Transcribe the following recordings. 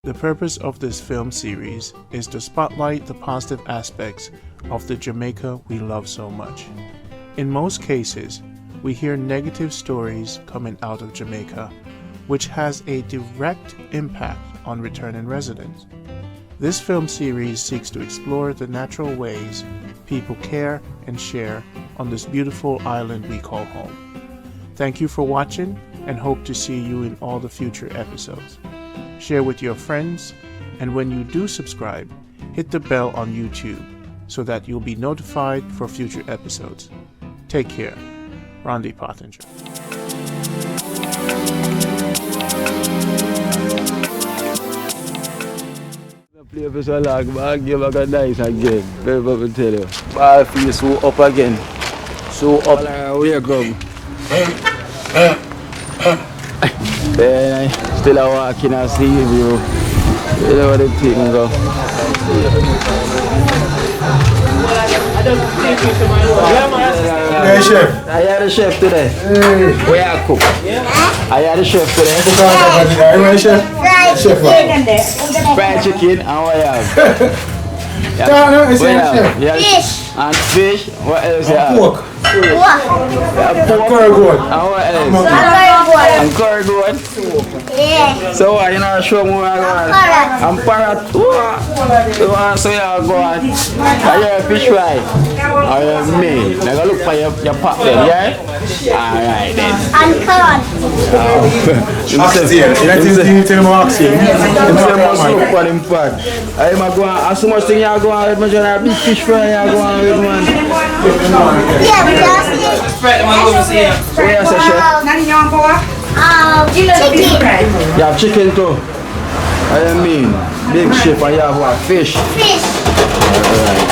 The purpose of this film series is to spotlight the positive aspects of the Jamaica we love so much. In most cases, we hear negative stories coming out of Jamaica, which has a direct impact on returning residents. This film series seeks to explore the natural ways people care and share on this beautiful island we call home. Thank you for watching and hope to see you in all the future episodes. Share with your friends, and when you do subscribe, hit the bell on YouTube so that you'll be notified for future episodes. Take care. Randy Pottinger. Play for so long, man. Give back a nice again. Very well, I tell you. Ball feel so up again. So up. Where you come? Then I still a walking and see you. You know what the thing go. Hey, chef. I had a chef today. Hey. Where I cook? I had a chef today. Hey, chef. Chef. Fried chicken and what you have? Fish. And fish. What else you have? Pork. Pork. And what else? And curry goat. Yeah. So what, you know, show me where I go. And parrot. So you go on. Are you a fish fry? Are you a meal? Now go look for your pot then, yeah? Alright then. And corn. Oxy. That is the thing you tell me oxy. You must look for them pot. I am going to, so much thing you are going with, man, a big fish fry you are going with, man. Yeah, we just Where is the chef? chicken. You have chicken too. I mean, big chef and you have what? Fish. Fish. Alright.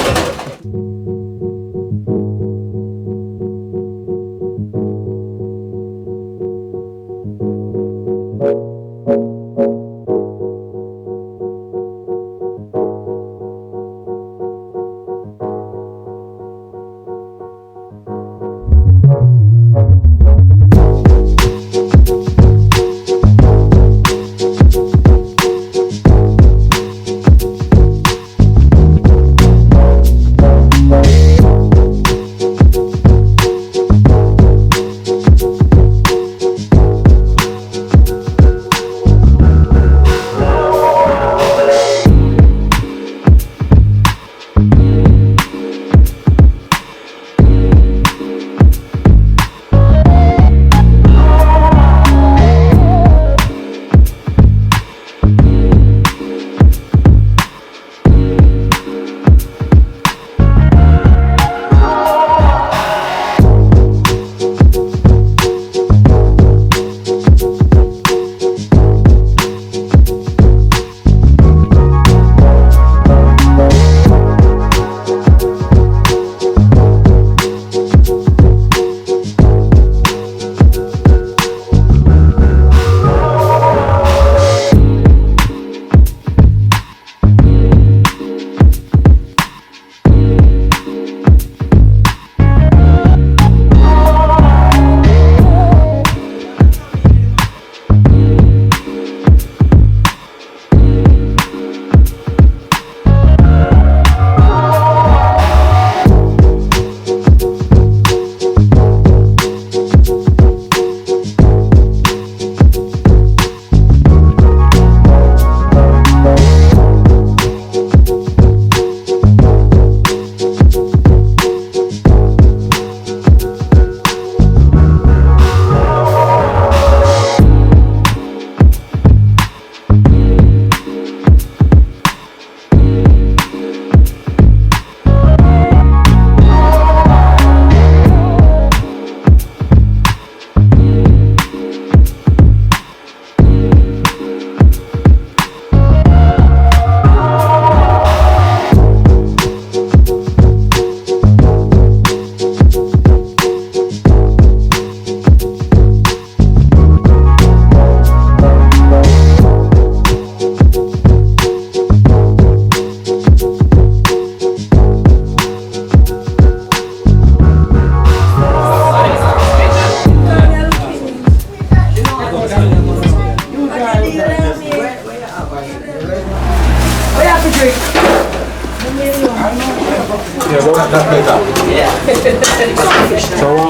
So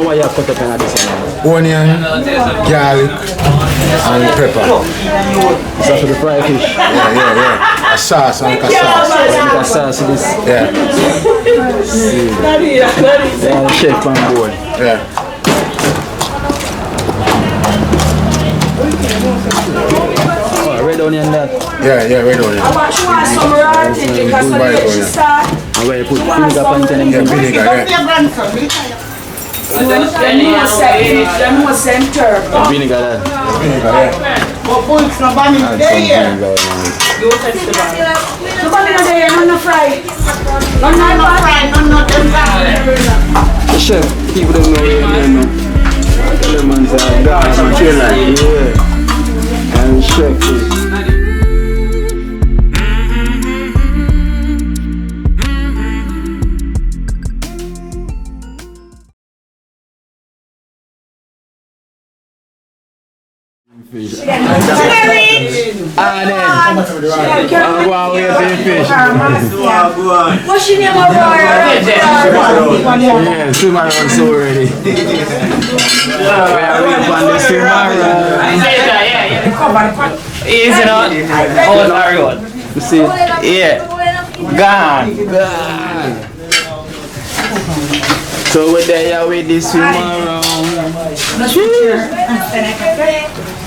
what you put up in this one? Onion, garlic, and pepper. So for the fried fish? Yeah. A sauce, and a sauce. The sauce this? Yeah. Chef on board. Yeah. Oh, red onion that? Yeah, red onion. And where you put vinegar on it? Yeah, vinegar, yeah. Vinegar that? Vinegar, yeah. Chef, people don't know your name. Lemons are gone. Yeah. And chef is. And then, I'm going away for the fish. What's your name, Aurora? Yeah, swim around so already. We are waiting on the swim around. Easy not. Oh, very good. You see? Yeah. Gone. So we're there with the swim around.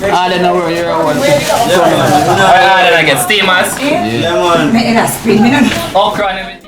I don't know where you're at. Then I get steamers. Yeah, man. Okra and everything.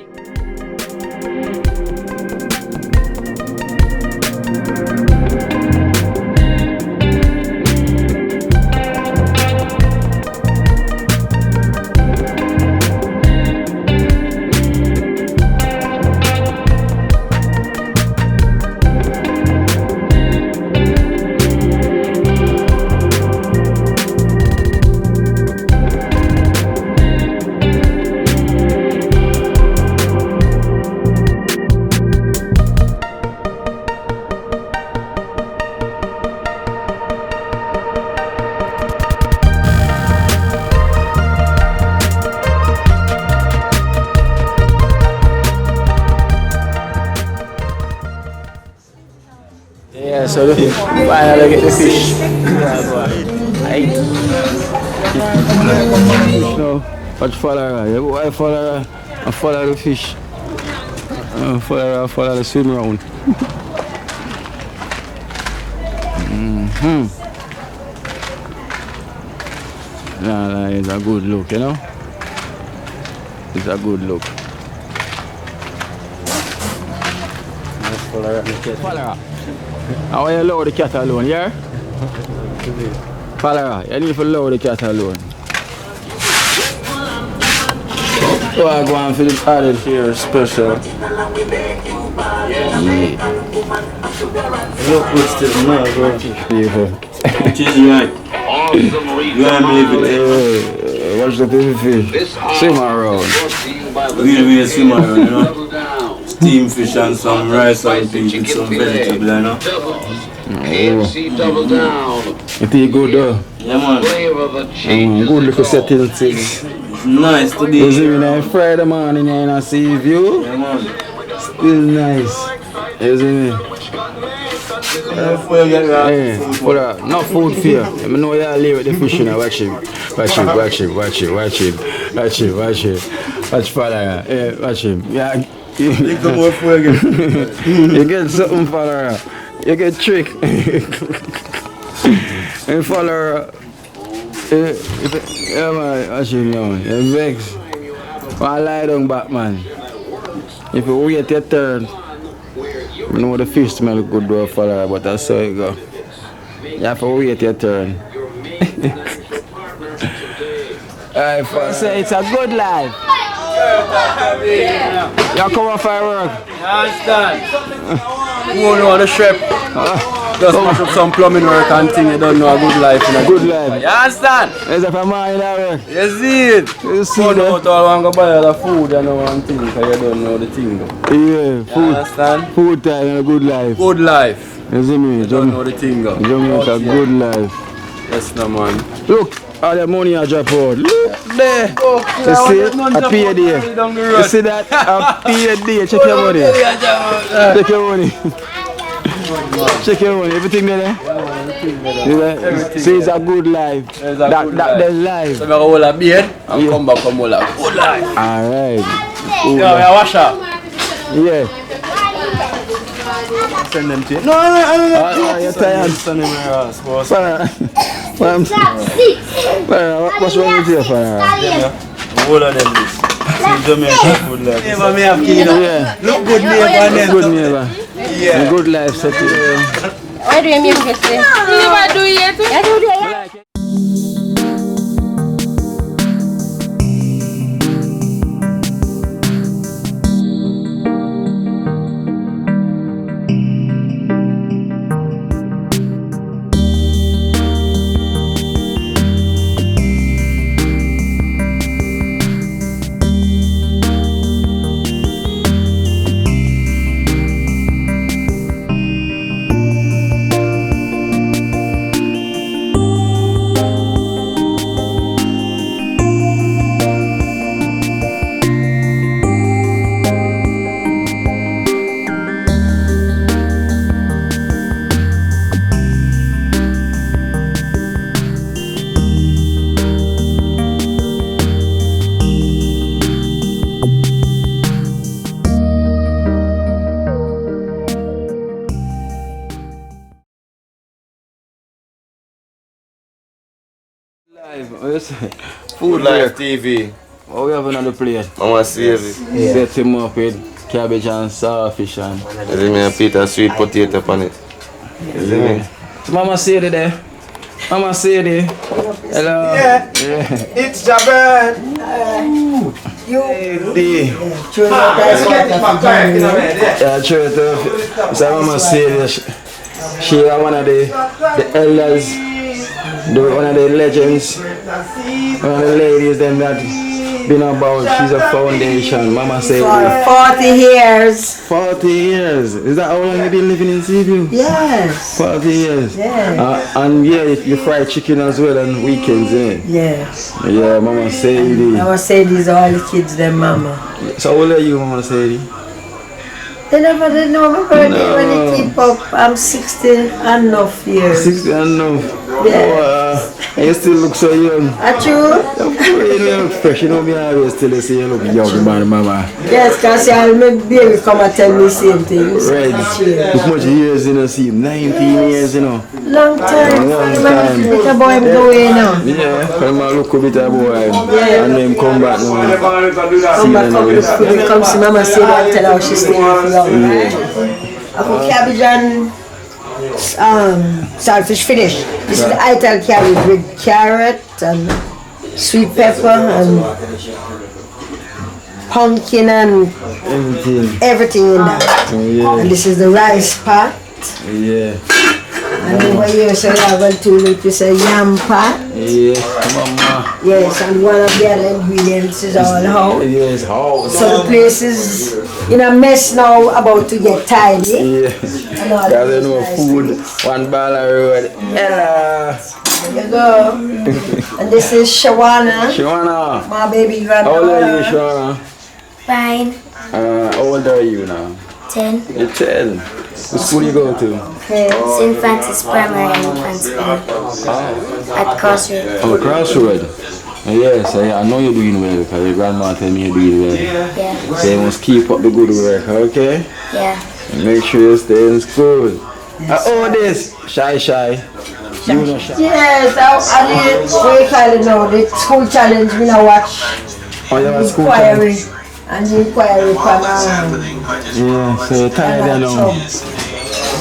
Yeah, so finally get the fish. No, watch follow her. You follow her and follow the fish. Follow the swim round. Nah, it's a good look, you know? It's a good look. Follow her. I want you to lower the cat alone, yeah? Follow her. You need to lower the cat alone. So I go on for the added here special. Yeah. Look what's still now, bro. Which is right. You want me to watch the baby fish. Swim around. We'll swim around, you know? Steam fish and some rice and things with some vegetable, you know? You think good though? Yeah, man. Good little setting thing. It's nice today. You see me Friday morning and I see view? Yeah, man. Still nice. You see me? Hey, no food fear. I know you live with the fish now. Watch him. Watch father. Hey, watch him. Yeah. You come more food again. You get something father. You get trick. And father. Yeah man, watch him now. You vex. Why lie down back man? If you wait your turn. I know the fish smell good though, fella, but that's how it go. You have to wait your turn. Alright, so it's a good life. You come on for work. Understand? You know the chef. Just mash up some plumbing work and thing, you don't know a good life in a good life. You understand? Is that for mine that work? You see it? You see it? that? Out all want to buy all the food and all one thing because you don't know the thing though. Yeah, food. You understand? Food time and a good life. Good life. You see me? You don't know the thing though. Jamaica, good life. Yes, no man. Look. all the money I drop out. Look there. You see? I pay a day. You see that? I pay a day. Check your money. Check your money. Check your money. Everything there? See, it's a good life. That's life. So I go hold a beard and come back and hold a good life. Alright. Yo, we are wash up. Yeah. Send them to you. No, you're tired. Send them your ass, boss. What's wrong with you, Farah? All of them this. See Jamaica good life. Never me have Kino. Yeah. Look good neighbor. Good neighbor. Yeah. Good life set you. Why do you mean this? You never do it. I do it. Food Live TV. What we have on the plate? I want to save it. Set him up with cabbage and saltfish and... You see me and Peter sweet potato on it. You see me? So Mama Sadie there. Mama Sadie. Hello. Yeah. It's Jabber. Yeah, true. So Mama Sadie, she is one of the elders, one of the legends, one of the ladies them that been about. She's a foundation. Mama Sadie. 40 years. 40 years. Is that how long you been living in Seaview? Yes. 40 years. Yeah. And yeah, you fry chicken as well on weekends, eh? Yes. Yeah, Mama Sadie. Mama Sadie's all the kids, them mama. So how old are you, Mama Sadie? They never did know my birthday when they keep up. I'm 60 and enough years. 60 and enough. Yeah. And you still look so young. Are you? You look fresh. You know me always tell you say you look young, man, Mama. Yes, because I'll make baby come and tell me the same thing. Right. How much years you know see? 19 years, you know. Long time. Long time. Little boy go away now. Yeah, come and look a bit of boy. Yeah. And then come back now. Come back up with come see Mama Sadie and tell her how she's staying for long. I put cabbage and saltfish finish. This is the ital cabbage with carrot and sweet pepper and pumpkin and everything in that. Yeah. And this is the rice pot. Yeah. And over here, so I want to make this a yam pot. Yeah, Mama. Yes, and one of the other ingredients is all out. Yes, how? So the place is in a mess now, about to get tidy. Yeah. Because you know food, one ball of road. Ella. There you go. And this is Shawana, Shawana. my baby How old are you, granddaughter. Shawana? Fine. How old are you now? 10. You're 10. What school you go to? St. Francis Primary and Infant School at Crossroad. Oh, Crossroad. Yes, I know you're doing well because your grandma tell me you're doing well. Yeah. So you must keep up the good work, okay? Yeah. And make sure you stay in school. Oh, this shy. You know shy. Yes, I did what you call it now, the school challenge, we now watch Oh, you have a school inquiry. time? And the inquiry from Yeah, so you're tired now.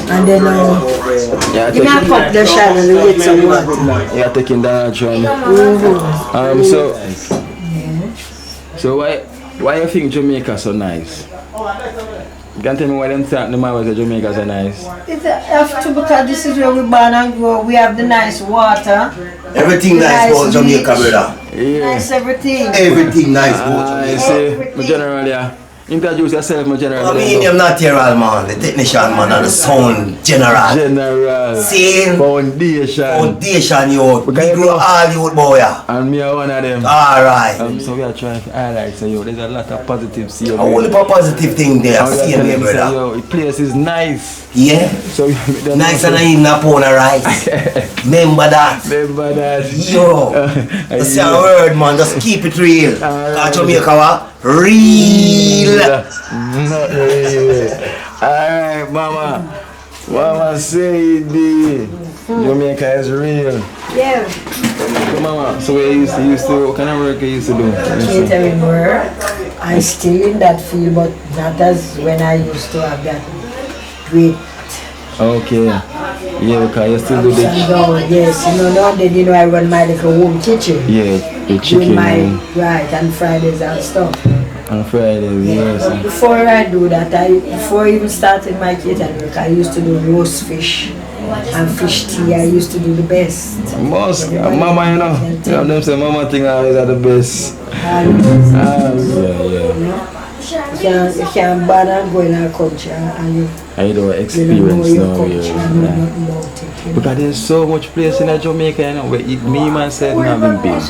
and then Yeah, you can pop the channel and get some water. you're taking that one. So why you think Jamaica so nice? You can tell me why them think the man was Jamaica so nice? It's have to, because this is where we born and grow. We have the nice water. Everything nice about Jamaica, brother. Yeah. Nice everything. Everything nice about I Jamaica. see, but generally, Introduce yourself, my general. I mean, I'm not here, man. The technician, man, and the sound general. General. See? Foundation. Foundation, you. We grow all you, boy. And me are one of them. Alright. So we are trying to highlight, so yo, there's a lot of positive see. A whole heap of positive thing there. See me, brother. Yo, the place is nice. Yeah. So nice and I eat a pound of rice. Remember that. Remember that. Yo. That's your word, man. Just keep it real. Cause Jamaica, what? Real. Not real. Alright, mama. Mama Sadie. Jamaica is real. Yeah. So, mama, so what what kind of work you used to do? Catering work. I'm still in that field, but not as when I used to have that great. Okay. Yeah, because you still do the yes, you know, now then, you know, I run my little home kitchen. yeah, the chicken. Doing my right on Fridays and stuff. On Fridays, yes. But before I do that, before I even started my catering work, I used to do roast fish and fish tea. I used to do the best. Most, mama, you know them say mama thing always are the best. Yeah. You can't ban and go in our country and you don't experience now here. Because there's so much place in Jamaica, you know, where me myself haven't been.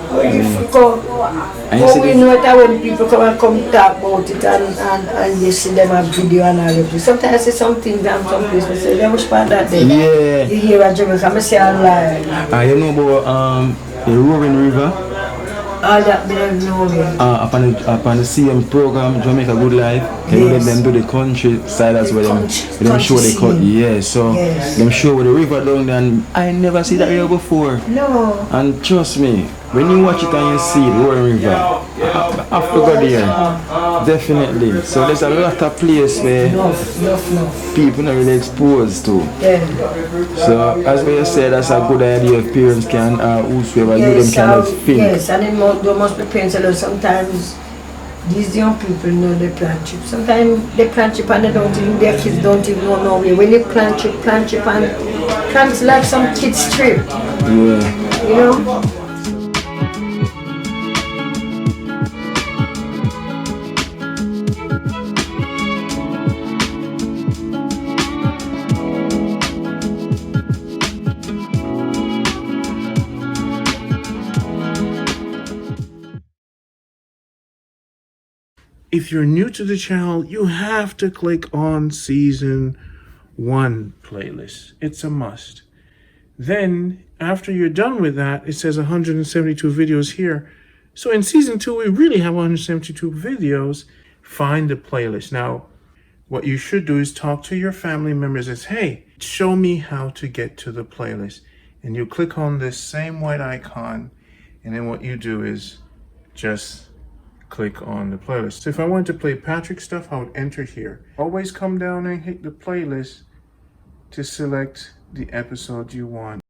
But we know that when people come and talk about it and you see them on video and all of this. Sometimes I say some things and some places, I say, they wish about that day. Yeah. You hear at Jamaica, I say online. You know about the Roaring River? All that they don't know. Upon the CM program, Jamaica Good Life, can you let them do the countryside as well? Them show the country, yeah, so them show with the river down there, and I never see that river before. No. And trust me, when you watch it and you see it, Roaring River, I have to go there. Definitely. So there's a lot of places where people not really exposed to. So as we said, that's a good idea if parents can, whosoever you them cannot think. Yes, and then there must be parents alone. Sometimes these young people know they plan trip. Sometimes they plan trip and they don't even, their kids don't even know no way. When they plan trip and it's like some kids trip. Yeah. You know? If you're new to the channel, you have to click on Season 1 playlist. It's a must. Then, after you're done with that, it says 172 videos here. So in Season 2, we really have 172 videos. Find the playlist. Now, what you should do is talk to your family members and say, hey, show me how to get to the playlist. And you click on this same white icon, and then what you do is just click on the playlist. So if I wanted to play Patrick stuff, I would enter here. Always come down and hit the playlist to select the episode you want.